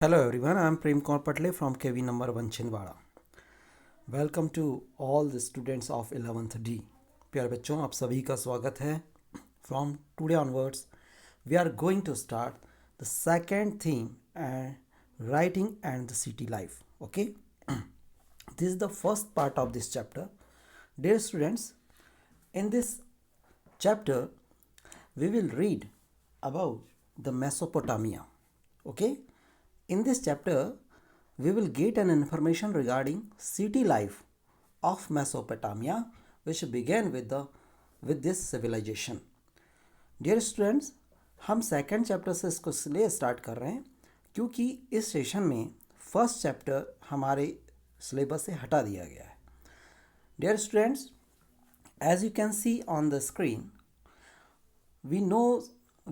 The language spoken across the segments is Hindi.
Hello everyone, I am Prem Kaur Patle from KV number 1 Chindwara. Welcome to all the students of 11th D. प्यारे बच्चों, आप सभी का स्वागत है. From today onwards, we are going to start the second theme and writing and the city life. Okay, this is the first part of this chapter. Dear students, in this chapter, we will read about the Mesopotamia. Okay, in this chapter, we will get an information regarding city life of Mesopotamia, which began with this civilization. Dear students, हम सेकेंड चैप्टर से इसको इसलिए स्टार्ट कर रहे हैं क्योंकि इस सेशन में फर्स्ट चैप्टर हमारे सिलेबस से हटा दिया गया है. Dear students, as you can see on the screen,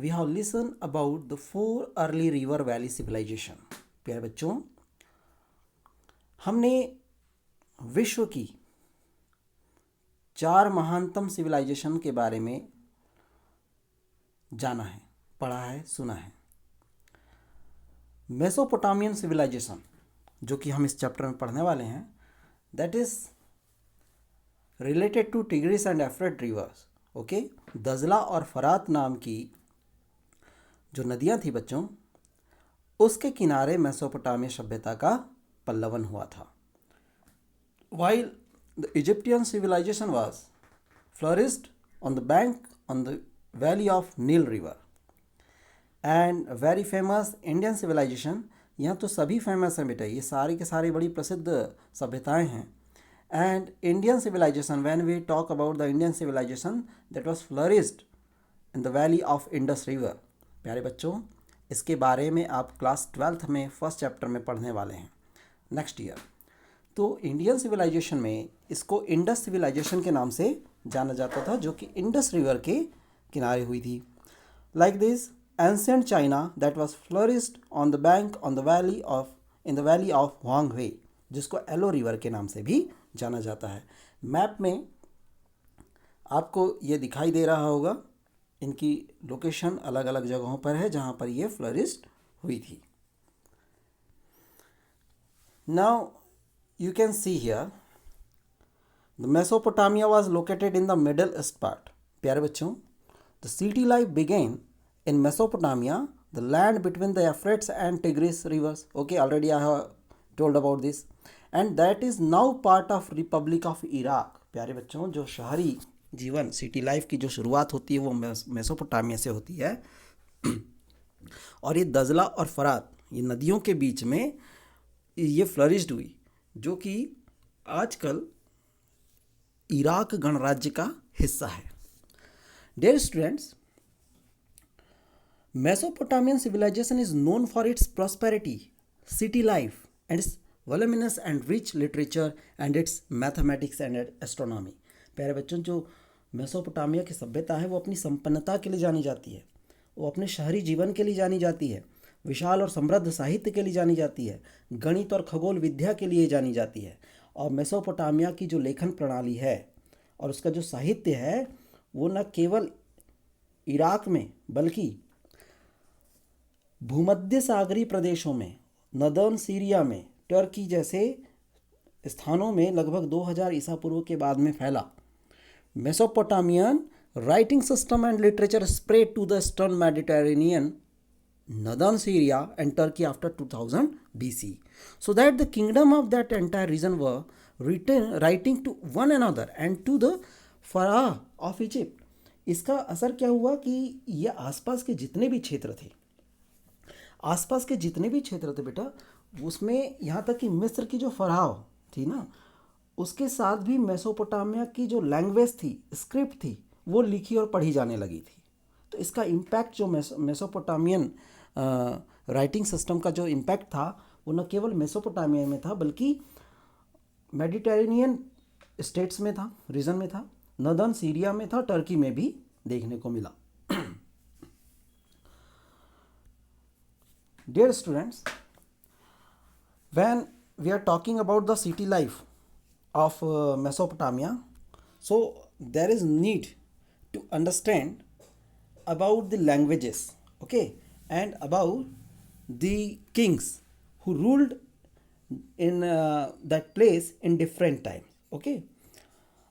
we have listened about the 4 early river valley civilization. प्यारे बच्चों, हमने विश्व की 4 महानतम सिविलाइजेशन के बारे में जाना है, पढ़ा है, सुना है. मेसोपोटामियन सिविलाइजेशन, जो कि हम इस चैप्टर में पढ़ने वाले हैं, that is related to Tigris and Euphrates rivers. Okay, दजला और फरात नाम की जो नदियां थी बच्चों, उसके किनारे मेसोपोटामिया सभ्यता का पल्लवन हुआ था. While the Egyptian civilization was flourished on the bank on the valley of Nile River, and very famous Indian civilization, यहाँ तो सभी फेमस हैं बेटा, ये सारी के सारी बड़ी प्रसिद्ध सभ्यताएं हैं. And Indian civilization, when we talk about the Indian civilization, that was flourished in the valley of Indus River. प्यारे बच्चों, इसके बारे में आप क्लास 12th में फर्स्ट चैप्टर में पढ़ने वाले हैं नेक्स्ट ईयर. तो इंडियन सिविलाइजेशन में इसको इंडस सिविलाइजेशन के नाम से जाना जाता था, जो कि इंडस रिवर के किनारे हुई थी. Like this ancient China that was flourished on the bank on the valley of in the valley of Huang He, जिसको एलो रिवर के नाम से भी जाना जाता है. मैप में आपको ये दिखाई दे रहा होगा, इनकी लोकेशन अलग अलग जगहों पर है जहाँ पर ये फ्लोरिस्ड हुई थी. Now you can see here the Mesopotamia was located in the middle east part. प्यारे बच्चों, the city life began in Mesopotamia, the land between the Euphrates and Tigris rivers. Okay, already I have told about this, and that is now part of Republic of Iraq. प्यारे बच्चों, जो शहरी जीवन सिटी लाइफ की जो शुरुआत होती है वो मेसोपोटामिया से होती है, और ये दजला और फरात, ये नदियों के बीच में ये फ्लरिश्ड हुई, जो कि आजकल इराक गणराज्य का हिस्सा है. Dear students, Mesopotamian civilisation is known for its prosperity, city life and its voluminous and rich literature and its mathematics and astronomy. प्यारे बच्चों, जो मेसोपोटामिया की सभ्यता है वो अपनी संपन्नता के लिए जानी जाती है, वो अपने शहरी जीवन के लिए जानी जाती है, विशाल और समृद्ध साहित्य के लिए जानी जाती है, गणित और खगोल विद्या के लिए जानी जाती है. और मेसोपोटामिया की जो लेखन प्रणाली है और उसका जो साहित्य है वो न केवल इराक में बल्कि भूमध्य सागरीय प्रदेशों में, नदर्न सीरिया में, टर्की जैसे स्थानों में लगभग 2000 ईसा पूर्व के बाद में फैला. Mesopotamian writing system and literature spread to the eastern Mediterranean, northern Syria and Turkey after 2000 BC, so that the kingdom of that entire region were writing to one another and to the Pharaoh of Egypt. इसका असर क्या हुआ कि ये आसपास के जितने भी क्षेत्र थे बेटा, उसमें यहाँ तक कि मिस्र की जो फराव थी ना, उसके साथ भी मेसोपोटामिया की जो लैंग्वेज थी, स्क्रिप्ट थी, वो लिखी और पढ़ी जाने लगी थी. तो इसका इम्पैक्ट जो मेसोपोटामियन राइटिंग सिस्टम का जो इम्पैक्ट था वो न केवल मेसोपोटामिया में था बल्कि मेडिटेरेनियन स्टेट्स में था, रीजन में था, नदर्न सीरिया में था, टर्की में भी देखने को मिला. Dear students, when we are talking about the city life of Mesopotamia, so there is need to understand about the languages, okay, and about the kings who ruled in that place in different times. Okay,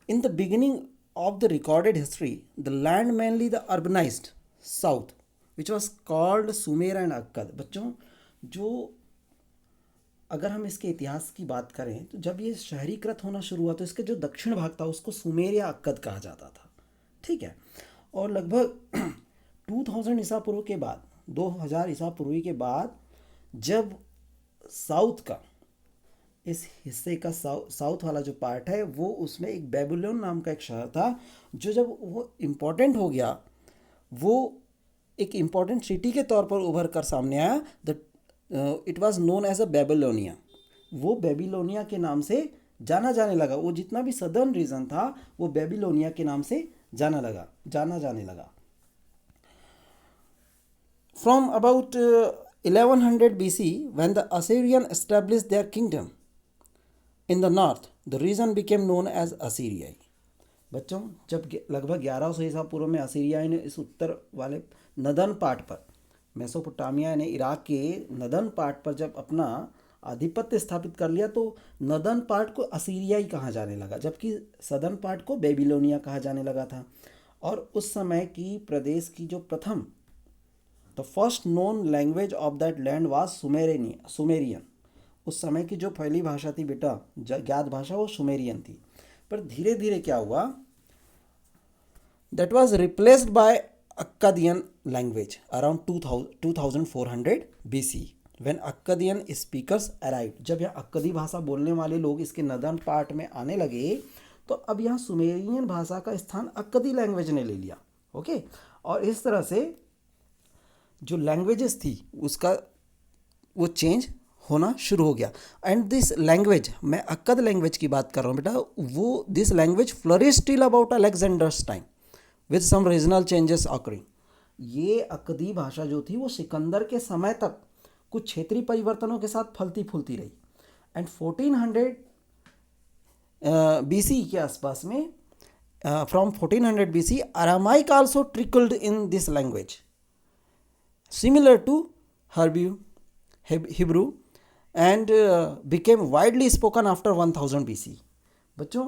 in the beginning of the recorded history, the land mainly the urbanized south, which was called Sumer and Akkad. बच्चों, जो अगर हम इसके इतिहास की बात करें तो जब ये शहरीकृत होना शुरू हुआ तो इसके जो दक्षिण भाग था उसको सुमेर या अक्कद कहा जाता था। ठीक है, और लगभग 2000 ईसा पूर्व के बाद, 2000 ईसा पूर्व के बाद, जब साउथ का इस हिस्से का साउथ वाला जो पार्ट है वो, उसमें एक बेबीलोन नाम का एक शहर था जो जब वो इम्पोर्टेंट हो गया, वो एक इम्पोर्टेंट सिटी के तौर पर उभर कर सामने आया। The it was known as a Babylonia. वो बेबीलोनिया के नाम से जाना जाने लगा। वो जितना भी सदर्न रीजन था वो बेबीलोनिया के नाम से जाना जाने लगा। From about 1100 BC, when the Assyrian established their kingdom in the north, the region became known as Assyria. बच्चों, जब लगभग 1100 ईसा पूर्व में असीरिया ने इस उत्तर वाले नदन पार्ट पर, मेसोपोटामिया ने इराक के नदन पार्ट पर जब अपना आधिपत्य स्थापित कर लिया तो नदन पार्ट को असीरियाई कहा जाने लगा, जबकि सदर्न पार्ट को बेबीलोनिया कहा जाने लगा था। और उस समय की प्रदेश की जो प्रथम, the first known language of that land was Sumerian. उस समय की जो पहली भाषा थी बेटा, ज्ञात भाषा, वो सुमेरियन थी। पर धीरे धीरे क्या हुआ, that was replaced by Akkadian language around 2400 BC when Akkadian speakers arrived. जब यहाँ अक्कदी भाषा बोलने वाले लोग इसके नदर्न पार्ट में आने लगे तो अब यहाँ सुमेरियन भाषा का स्थान अक्कदी लैंग्वेज ने ले लिया। ओके, और इस तरह से जो लैंग्वेजेस थी उसका वो चेंज होना शुरू हो गया। एंड दिस लैंग्वेज, मैं अक्कद लैंग्वेज की बात कर रहा हूँ बेटा, वो this language flourish till about Alexander's time with some regional changes occurring. ये अक्कदी भाषा जो थी वो सिकंदर के समय तक कुछ क्षेत्रीय परिवर्तनों के साथ फलती फूलती रही। एंड 1400 BC के आसपास में, from 1400 BC, Aramaic also trickled in this language similar to Hebrew and became widely spoken after 1000 BC। बच्चों,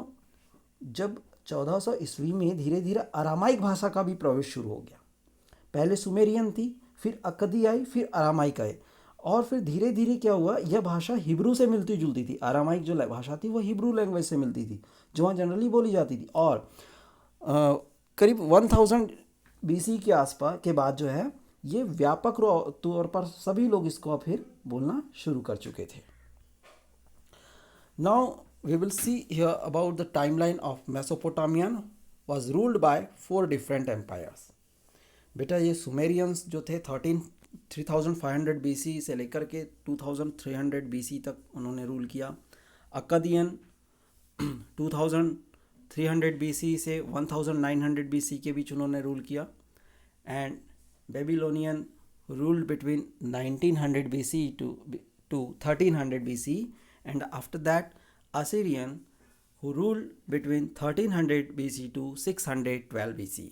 जब 1400 ईस्वी में धीरे धीरे अरामाइक भाषा का भी प्रवेश शुरू हो गया। पहले सुमेरियन थी, फिर अक्कदी आई, फिर अरामाइक आए, और फिर धीरे धीरे क्या हुआ, यह भाषा हिब्रू से मिलती जुलती थी। अरामाइक जो भाषा थी वो हिब्रू लैंग्वेज से मिलती थी जो वहाँ जनरली बोली जाती थी। और करीब 1000 BC के आसपास के बाद जो है ये व्यापक तौर पर सभी लोग इसको फिर बोलना शुरू कर चुके थे। Now we will see here about the timeline of Mesopotamian was ruled by 4 different empires. बेटा, ये सुमेरियंस जो थे 3500 BC से लेकर के 2300 BC तक उन्होंने रूल किया। अक्कादियन 2300 BC से 1900 BC के बीच उन्होंने रूल किया। And Babylonian ruled between 1900 BC to 1300 BC, and after that Assyrian, who ruled between 1300 BC to 612 BC.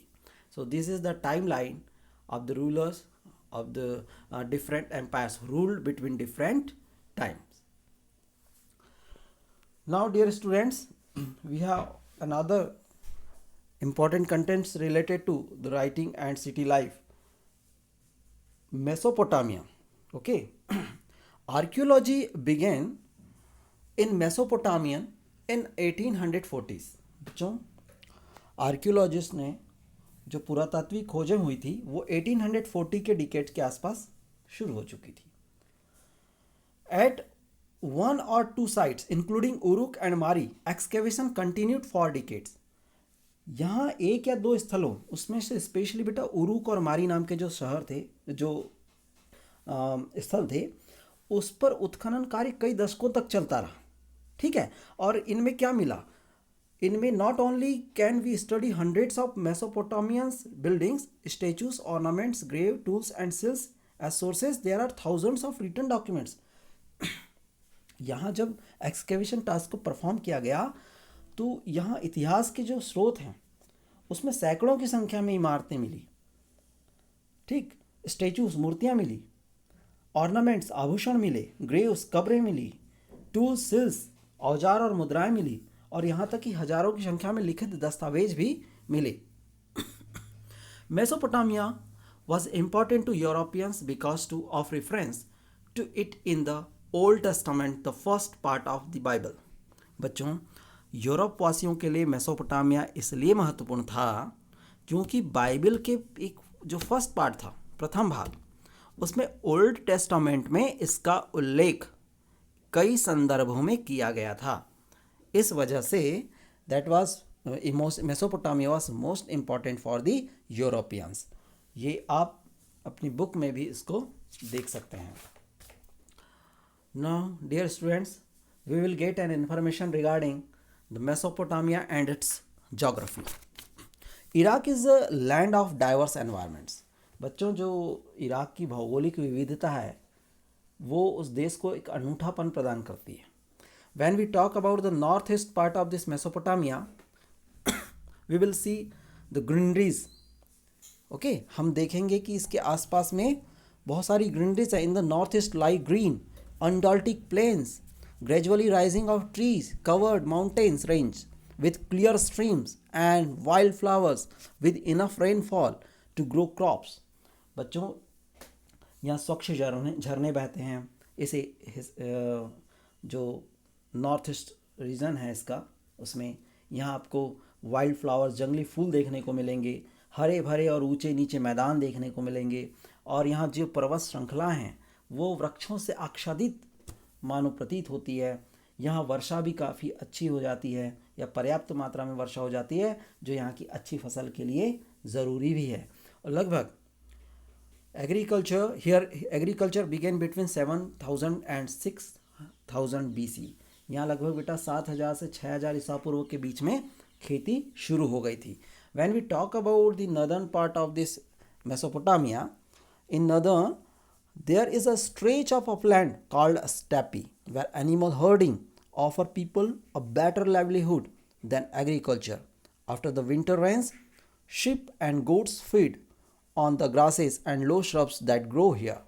So this is the timeline of the rulers of the different empires ruled between different times. Now dear students, we have another important contents related to the writing and city life. Mesopotamia. Okay. Archaeology began in Mesopotamia in 1840s। बच्चों, आर्कियोलॉजिस्ट ने जो पुरातात्विक खोजें हुई थी वो 1840 के डिकेड के आसपास शुरू हो चुकी थी। At 1 or 2 sites including Uruk and Mari, excavation continued for decades। यहाँ एक या दो स्थलों, उसमें से स्पेशली बेटा उरुक और मारी नाम के जो शहर थे, जो स्थल थे, उस पर उत्खनन कार्य कई दशकों तक चलता रहा। ठीक है, और इनमें क्या मिला, इनमें not only can we study hundreds of Mesopotamians buildings, statues, ornaments, grave tools and seals as sources, there are thousands of written documents. यहाँ जब एक्सकेवेशन टास्क को परफॉर्म किया गया तो यहाँ इतिहास के जो स्रोत हैं उसमें सैकड़ों की संख्या में इमारतें मिली। ठीक, स्टेचूज, मूर्तियाँ मिली, ऑर्नामेंट्स आभूषण मिले, ग्रेव्स कब्रें मिली, टूल्स सिल्स औजार और मुद्राएं मिली, और यहाँ तक कि हजारों की संख्या में लिखित दस्तावेज भी मिले। Mesopotamia was important to Europeans because of reference to it in the Old Testament, the first part of the Bible. बच्चों, यूरोप वासियों के लिए मेसोपोटामिया इसलिए महत्वपूर्ण था क्योंकि बाइबल के एक जो फर्स्ट पार्ट था, प्रथम भाग, उसमें ओल्ड टेस्टामेंट में इसका उल्लेख कई संदर्भों में किया गया था। इस वजह say that was Mesopotamia was most important for the Europeans. ये आप अपनी बुक में भी इसको देख सकते हैं। Now dear students, we will get an information regarding the Mesopotamia and its geography. Iraq is a land of diverse environments. बच्चों, जो इराक की भौगोलिक विविधता है वो उस देश को एक अनूठापन प्रदान करती है। When we talk about the northeast part of this Mesopotamia, we will see the granaries. Okay, हम देखेंगे कि इसके आसपास में बहुत सारी granaries है। In the northeast lie green, undultic plains, gradually rising of trees, covered mountains range with clear streams and wildflowers with enough rainfall to grow crops. बच्चों, यहाँ स्वच्छ झरने बहते हैं। इसे जो नॉर्थ ईस्ट रीजन है इसका, उसमें यहाँ आपको वाइल्ड फ्लावर्स, जंगली फूल देखने को मिलेंगे, हरे भरे और ऊंचे नीचे मैदान देखने को मिलेंगे, और यहाँ जो पर्वत श्रृंखला हैं वो वृक्षों से आच्छादित मानो प्रतीत होती है। यहाँ वर्षा भी काफ़ी अच्छी हो जाती है, या पर्याप्त मात्रा में वर्षा हो जाती है, जो यहाँ की अच्छी फसल के लिए ज़रूरी भी है। और लगभग agriculture began between 7000 and 6000 BC। यहाँ लगभग बेटा 7000 से 6000 ईसा पूर्व के बीच में खेती शुरू हो गई थी। When we talk about the northern part of this Mesopotamia, in northern there is a stretch of upland called a steppe, where animal herding offer people a better livelihood than agriculture. After the winter rains, sheep and goats feed on the grasses and low shrubs that grow here.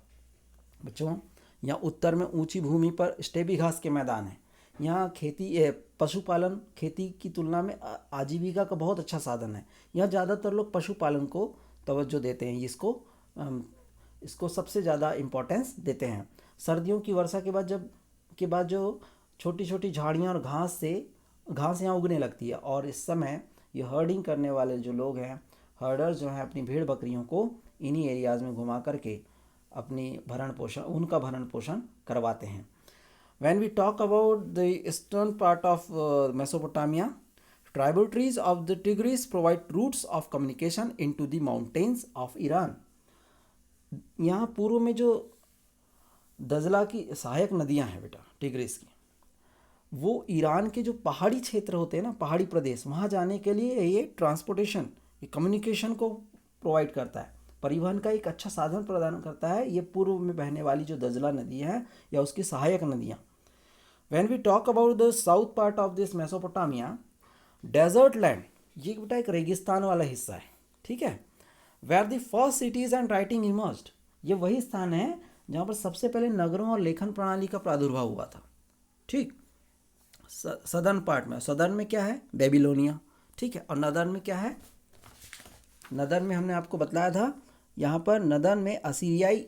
बच्चों, यहाँ उत्तर में ऊंची भूमि पर स्टेपी घास के मैदान हैं। यहाँ खेती पशुपालन खेती की तुलना में आजीविका का बहुत अच्छा साधन है। यहाँ ज़्यादातर लोग पशुपालन को तवज्जो देते हैं, इसको सबसे ज़्यादा इम्पोर्टेंस देते हैं। सर्दियों की वर्षा के बाद जो छोटी छोटी झाड़ियाँ और घास यहाँ उगने लगती है, और इस समय ये हर्डिंग करने वाले जो लोग हैं, हर्डर्स जो हैं, अपनी भेड़ बकरियों को इन्हीं एरियाज़ में घुमा करके उनका भरण पोषण करवाते हैं। When we talk about the eastern part of Mesopotamia, tributaries of the Tigris provide routes of communication into the mountains of Iran. यहाँ पूर्व में जो दजला की सहायक नदियाँ हैं बेटा टिग्रिस की, वो ईरान के जो पहाड़ी क्षेत्र होते हैं ना, पहाड़ी प्रदेश, वहाँ जाने के लिए ये ट्रांसपोर्टेशन, ये कम्युनिकेशन को प्रोवाइड करता है, परिवहन का एक अच्छा साधन प्रदान करता है। ये पूर्व में बहने वाली जो दजला नदी है या उसकी सहायक नदियाँ। When we talk about the south part of this Mesopotamia, desert land, ये बेटा एक रेगिस्तान वाला हिस्सा है, ठीक है। Where the first cities and writing emerged, ये वही स्थान है जहाँ पर सबसे पहले नगरों और लेखन प्रणाली का प्रादुर्भाव हुआ था, ठीक। सदर्न पार्ट में, सदर्न में क्या है, बेबीलोनिया, ठीक है, और नदर्न में क्या है, नदर्न में हमने आपको बताया था, यहाँ पर नदर्न में असीरियाई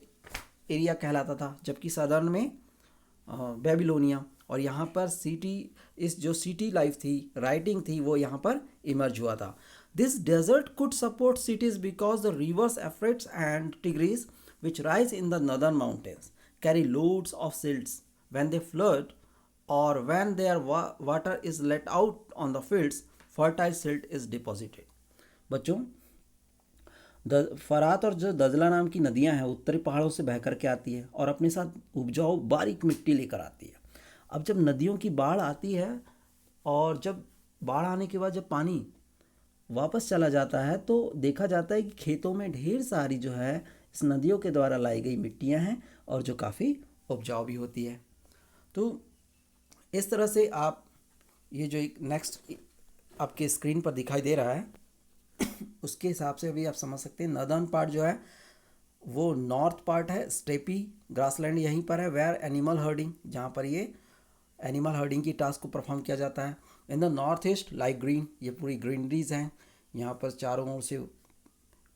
एरिया कहलाता था, जबकि सदर्न में बेबीलोनिया। और यहाँ पर जो सिटी लाइफ थी, राइटिंग थी, वो यहाँ पर इमर्ज हुआ था। This desert could support cities because the rivers Euphrates and Tigris which rise in the northern mountains carry loads of silts when they flood और when their water is let out on the fields fertile silt is deposited. बच्चों, फरात और जो दजला नाम की नदियाँ हैं उत्तरी पहाड़ों से बह करके आती है और अपने साथ उपजाऊ बारीक मिट्टी लेकर आती है। अब जब नदियों की बाढ़ आती है और जब बाढ़ आने के बाद जब पानी वापस चला जाता है तो देखा जाता है कि खेतों में ढेर सारी जो है इस नदियों के द्वारा लाई गई मिट्टियाँ हैं और जो काफ़ी उपजाऊ भी होती है। तो इस तरह से आप ये जो एक नेक्स्ट आपके स्क्रीन पर दिखाई दे रहा है उसके हिसाब से भी आप समझ सकते हैं। नदर्न पार्ट जो है वो नॉर्थ पार्ट है, स्टेपी ग्रासलैंड यहीं पर है, वेयर एनिमल हर्डिंग, जहाँ पर ये एनिमल हर्डिंग की टास्क को परफॉर्म किया जाता है। इन the north east like green, ये पूरी ग्रीनरीज हैं, यहाँ पर चारों ओर से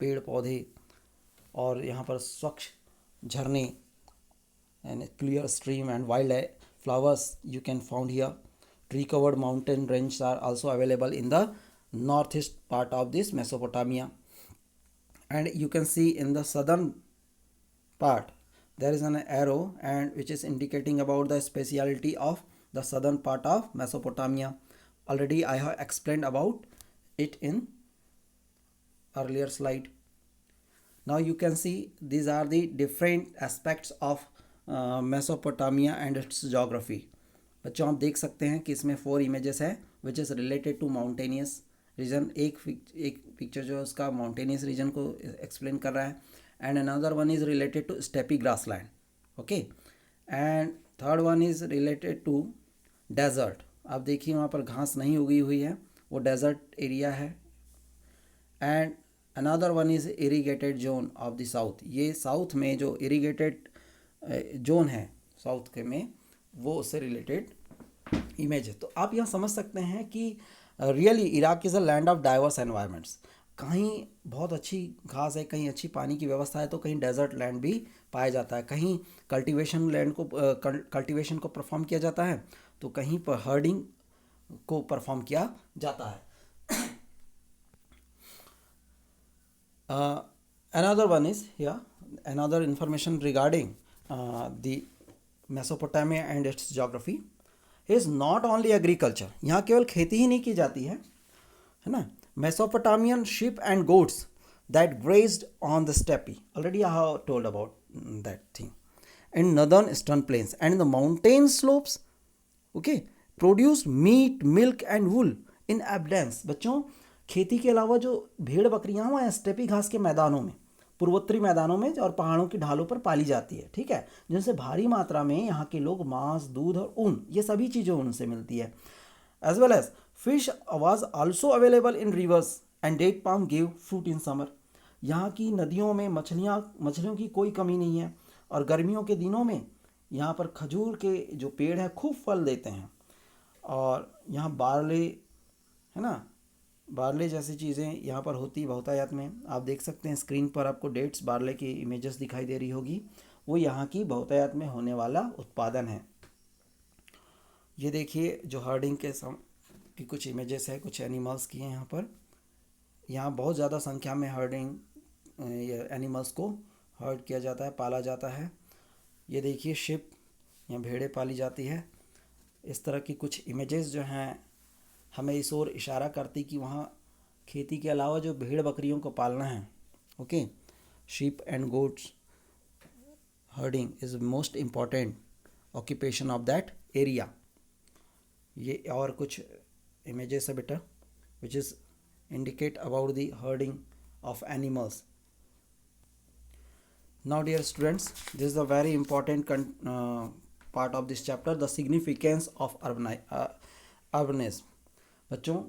पेड़ पौधे और यहाँ पर स्वच्छ झरने and clear stream and wild flowers you can found here. Tree covered mountain range are also available in the north east part of this Mesopotamia. And you can see in the southern part there is an arrow and which is indicating about the speciality of the southern part of Mesopotamia. Already I have explained about it in earlier slide. Now you can see these are the different aspects of Mesopotamia and its geography. बच्चों आप देख सकते हैं कि इसमें 4 images है which is related to mountainous region. एक पिक्चर जो है उसका माउंटेनियस रीजन को एक्सप्लेन कर रहा है, and another one is related to steppe grassland, okay, and third one is related to desert. आप देखिए वहाँ पर घास नहीं उगी हुई है, वो डेजर्ट एरिया है। And another one is irrigated zone of the south, ये साउथ में जो इरीगेटेड जोन है साउथ के में, वो उससे रिलेटेड इमेज है। तो आप यहाँ समझ सकते हैं कि really Iraq is a land of diverse environments. कहीं बहुत अच्छी घास है, कहीं अच्छी पानी की व्यवस्था है, तो कहीं डेजर्ट लैंड भी पाया जाता है, कहीं कल्टीवेशन को परफॉर्म किया जाता है, तो कहीं पर हर्डिंग को परफॉर्म किया जाता है। Another one is another information regarding the Mesopotamia and its geography is not only agriculture. यहाँ केवल खेती ही नहीं की जाती है ना। Mesopotamian sheep and goats that grazed on the steppe, already I have told about that thing, in northern eastern plains and the mountain slopes, okay, produce meat milk and wool in abundance. बच्चों खेती के अलावा जो भेड़ बकरियाँ वहाँ स्टेपी घास के मैदानों में, पूर्वोत्तरी मैदानों में और पहाड़ों की ढालों पर पाली जाती है, ठीक है, जिनसे भारी मात्रा में यहाँ के लोग मांस, दूध और ऊन, ये सभी चीज़ें उनसे मिलती है। As well as fish was also available in rivers and date palm give fruit in summer. यहाँ की नदियों में मछलियों की कोई कमी नहीं है, और गर्मियों के दिनों में यहाँ पर खजूर के जो पेड़ हैं खूब फल देते हैं, और यहाँ बारले है ना, बारले जैसी चीज़ें यहाँ पर होती बहुतायत में। आप देख सकते हैं स्क्रीन पर आपको डेट्स बारले की इमेजेस दिखाई दे रही होगी, वो यहाँ की बहुतायत में होने वाला उत्पादन है। ये देखिए जो हर्डिंग की कुछ इमेजेस है, कुछ एनिमल्स की हैं यहाँ पर। यहाँ बहुत ज़्यादा संख्या में हर्डिंग एनिमल्स को हर्ड किया जाता है, पाला जाता है। ये देखिए शिप, यहाँ भेड़ें पाली जाती है। इस तरह की कुछ इमेजेस जो हैं हमें इस ओर इशारा करती कि वहाँ खेती के अलावा जो भेड़ बकरियों को पालना है, okay, sheep and goats herding is most important occupation of that area. ये और कुछ इमेजेस है बेटा which is indicate about the herding of animals. Now dear students, this is a very important part of this chapter, the significance of urbanism. बच्चों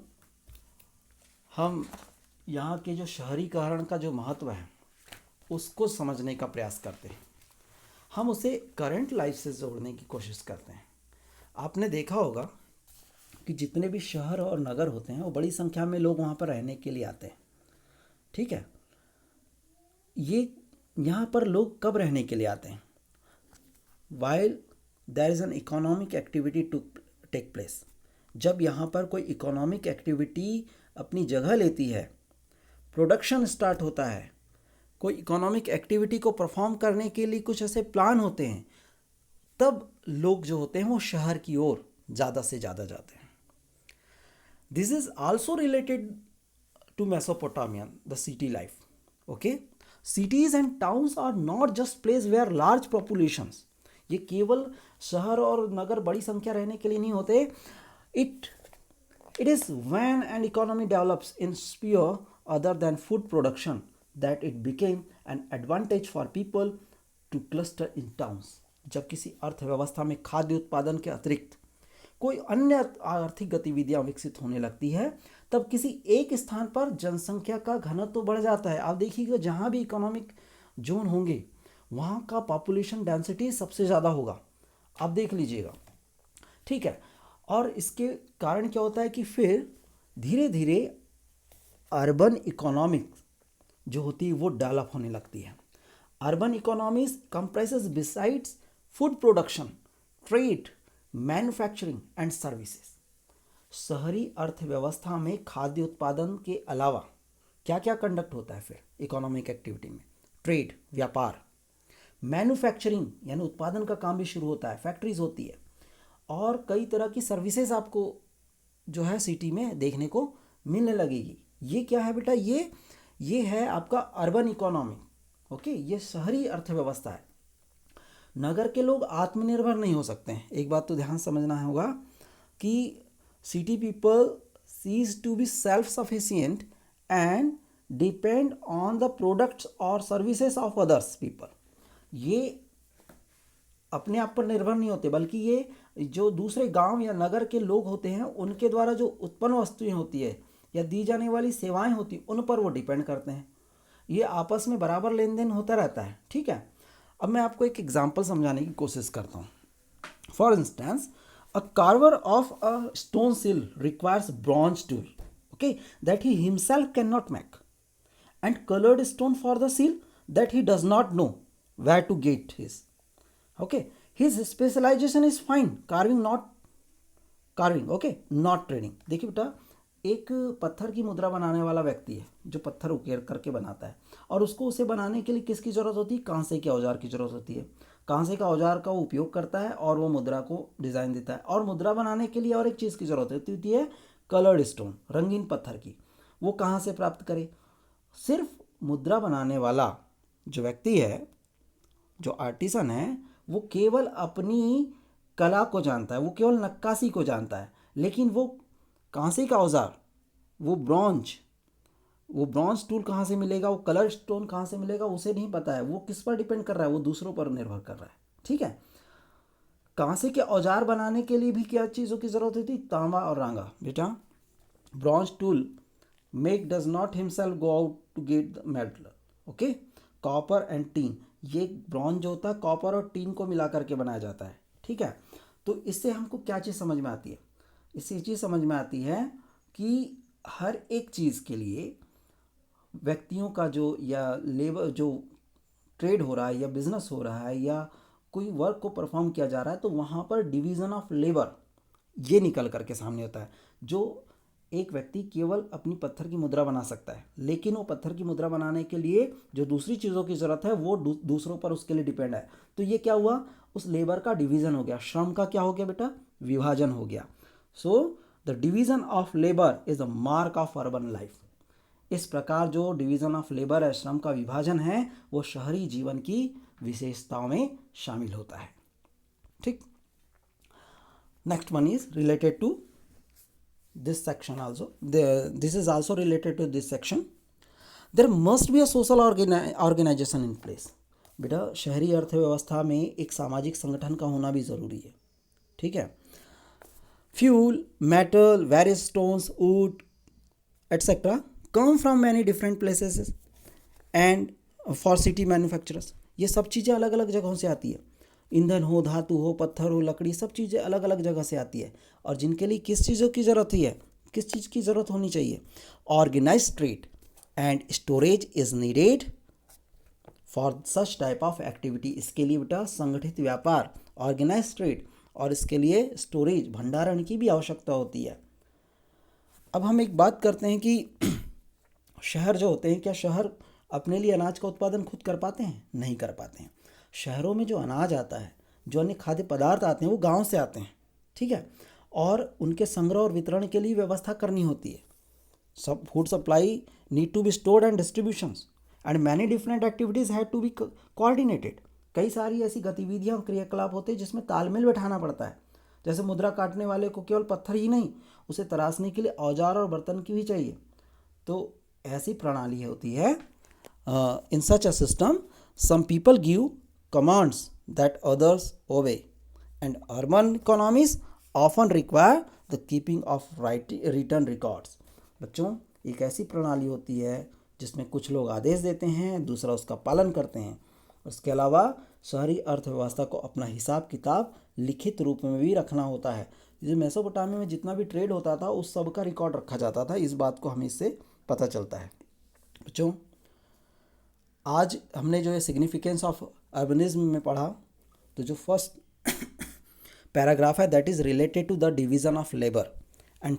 हम यहाँ के जो शहरीकरण का जो महत्व है उसको समझने का प्रयास करते हैं, हम उसे करंट लाइफ से जोड़ने की कोशिश करते हैं। आपने देखा होगा कि जितने भी शहर और नगर होते हैं वो बड़ी संख्या में लोग वहाँ पर रहने के लिए आते हैं, ठीक है। ये यहाँ पर लोग कब रहने के लिए आते हैं? While there is an economic activity to take place, जब यहाँ पर कोई इकोनॉमिक एक्टिविटी अपनी जगह लेती है, प्रोडक्शन स्टार्ट होता है, कोई इकोनॉमिक एक्टिविटी को परफॉर्म करने के लिए कुछ ऐसे प्लान होते हैं, तब लोग जो होते हैं वो शहर की ओर ज़्यादा से ज़्यादा जाते हैं। This is also related to Mesopotamian the city life, okay. Cities and towns are not just place where large populations, ये केवल शहर और नगर बड़ी संख्या रहने के लिए नहीं होते। It is when an economy develops in sphere other than food production that it became an advantage for people to cluster in towns। जब किसी अर्थव्यवस्था में खाद्य उत्पादन के अतिरिक्त कोई अन्य आर्थिक गतिविधियां विकसित होने लगती है, तब किसी एक स्थान पर जनसंख्या का घनत्व तो बढ़ जाता है। आप देखिएगा जहाँ भी इकोनॉमिक जोन होंगे वहाँ का पॉपुलेशन डेंसिटी सबसे ज़्यादा होगा, आप देख लीजिएगा, ठीक है। और इसके कारण क्या होता है कि फिर धीरे धीरे अर्बन इकोनॉमिक्स जो होती है वो डेवलप होने लगती है। Urban economies comprises besides food production, trade, manufacturing and services. शहरी अर्थव्यवस्था में खाद्य उत्पादन के अलावा क्या क्या कंडक्ट होता है फिर इकोनॉमिक एक्टिविटी में? ट्रेड, व्यापार, मैन्युफैक्चरिंग यानी उत्पादन का काम भी शुरू होता है, फैक्ट्रीज होती है, और कई तरह की सर्विसेज आपको जो है सिटी में देखने को मिलने लगेगी। ये क्या है बेटा? ये है आपका अर्बन इकोनॉमी, ओके। ये शहरी अर्थव्यवस्था है। नगर के लोग आत्मनिर्भर नहीं हो सकते हैं। एक बात तो ध्यान समझना होगा कि city people cease to be self sufficient and depend on the products और सर्विसेज ऑफ अदर्स पीपल। ये अपने आप पर निर्भर नहीं होते, बल्कि ये जो दूसरे गांव या नगर के लोग होते हैं उनके द्वारा जो उत्पन्न वस्तुएं होती है या दी जाने वाली सेवाएं होती हैं उन पर वो डिपेंड करते हैं। ये आपस में बराबर लेन देन होता रहता है, ठीक है। अब मैं आपको एक एग्जांपल समझाने की कोशिश करता हूँ। For instance, a carver of a stone seal requires bronze tool, okay, that he himself can not make, and colored stone for the seal that he does not know where to get his. Okay, his specialization is fine carving, not carving, okay, not trading. देखिए बेटा, एक पत्थर की मुद्रा बनाने वाला व्यक्ति है जो पत्थर उकेर करके बनाता है, और उसको उसे बनाने के लिए किसकी ज़रूरत होती है? कांसे के औजार की ज़रूरत होती है। कांसे का औजार का वो उपयोग करता है और वो मुद्रा को डिज़ाइन देता है। और मुद्रा बनाने के लिए और एक चीज़ की ज़रूरत होती है, कलर्ड स्टोन, रंगीन पत्थर की। वो कहाँ से प्राप्त करे? सिर्फ मुद्रा बनाने वाला जो व्यक्ति है, जो आर्टिसन है, वो केवल अपनी कला को जानता है, वो केवल नक्काशी को जानता है। लेकिन वो कांसे का औजार, वो ब्रॉन्ज टूल कहाँ से मिलेगा, वो कलर स्टोन कहाँ से मिलेगा, उसे नहीं पता है। वो किस पर डिपेंड कर रहा है? वो दूसरों पर निर्भर कर रहा है, ठीक है। कांसे के औजार बनाने के लिए भी क्या चीज़ों की ज़रूरत होती? तांबा और रांगा। बेटा, bronze tool make does not himself go out to get the metal, okay. Copper and tin, ये ब्रॉन्ज जो होता है कॉपर और टीन को मिला करके बनाया जाता है, ठीक है। तो इससे हमको क्या चीज़ समझ में आती है? इससे चीज़ समझ में आती है कि हर एक चीज़ के लिए व्यक्तियों का जो या लेबर जो ट्रेड हो रहा है या बिजनेस हो रहा है या कोई वर्क को परफॉर्म किया जा रहा है, तो वहाँ पर डिवीज़न ऑफ लेबर ये निकल करके सामने होता है। जो एक व्यक्ति केवल अपनी पत्थर की मुद्रा बना सकता है, लेकिन वो पत्थर की मुद्रा बनाने के लिए जो दूसरी चीज़ों की ज़रूरत है वो दूसरों पर उसके लिए डिपेंड है। तो ये क्या हुआ? उस लेबर का डिवीज़न हो गया, श्रम का क्या हो गया बेटा? विभाजन हो गया। So the division of labour is a mark of urban life. इस प्रकार जो डिवीज़न ऑफ लेबर है, श्रम का विभाजन है, वो शहरी जीवन की विशेषताओं में शामिल होता है, ठीक। Next one is related to this section also. This is also related to this section. There must be a social organization in place. बेटा, शहरी अर्थव्यवस्था में एक सामाजिक संगठन का होना भी ज़रूरी है, ठीक है। Fuel, metal, various stones, would etcetera come from many different places and for city manufacturers. ये सब चीज़ें अलग अलग जगहों से आती है। ईंधन हो, धातु हो, पत्थर हो, लकड़ी, सब चीज़ें अलग अलग जगह से आती है। और जिनके लिए किस चीज़ों की ज़रूरत है, किस चीज़ की ज़रूरत होनी चाहिए? Organise trade and storage is needed for such type of activity. इसके लिए बेटा संगठित व्यापार, ऑर्गेनाइज ट्रेड, और इसके लिए स्टोरेज, भंडारण की भी आवश्यकता होती है। अब हम एक बात करते हैं कि शहर जो होते हैं, क्या शहर अपने लिए अनाज का उत्पादन खुद कर पाते हैं? नहीं कर पाते हैं। शहरों में जो अनाज आता है, जो अन्य खाद्य पदार्थ आते हैं, वो गांव से आते हैं, ठीक है। और उनके संग्रह और वितरण के लिए व्यवस्था करनी होती है। सब food supply need to be stored and distributions and many different activities have to be coordinated. कई सारी ऐसी गतिविधियाँ और क्रियाकलाप होते हैं जिसमें तालमेल बैठाना पड़ता है। जैसे मुद्रा काटने वाले को केवल पत्थर ही नहीं, उसे तराशने के लिए औजार और बर्तन की भी चाहिए। तो ऐसी प्रणाली होती है। In such a system some people give commands that others obey, and urban economies often require the keeping of written records. बच्चों, एक ऐसी प्रणाली होती है जिसमें कुछ लोग आदेश देते हैं, दूसरा उसका पालन करते हैं। उसके अलावा शहरी अर्थव्यवस्था को अपना हिसाब किताब लिखित रूप में भी रखना होता है। जो मेसोपोटामिया में जितना भी ट्रेड होता था उस सब का रिकॉर्ड रखा जाता था। इस बात को हमें इससे पता चलता है। बच्चों, आज हमने जो है सिग्निफिकेंस ऑफ अर्बनिज्म में पढ़ा, तो जो फर्स्ट पैराग्राफ है that is related to the division of labour and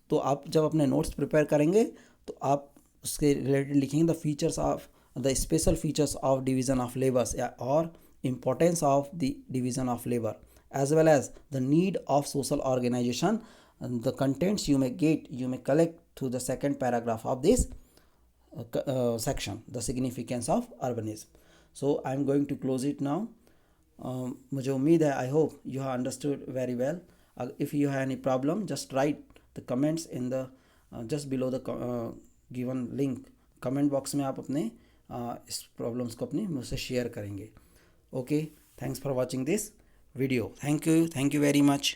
तो आप जब अपने नोट्स प्रिपेयर करेंगे तो आप उसके रिलेटेड लिखेंगे the features of the special features of division of labours और importance of the division of labor as well as the need of social organization. And the contents you may collect through the second paragraph of this section, the significance of urbanism. So I am going to close it now. मुझे उम्मीद है, I hope you have understood very well. If you have any problem, just write the comments in the just below the given link. comment box में आप अपने इस प्रॉब्लम्स को अपने मुझसे शेयर करेंगे. Okay, thanks for watching this video. Thank you very much.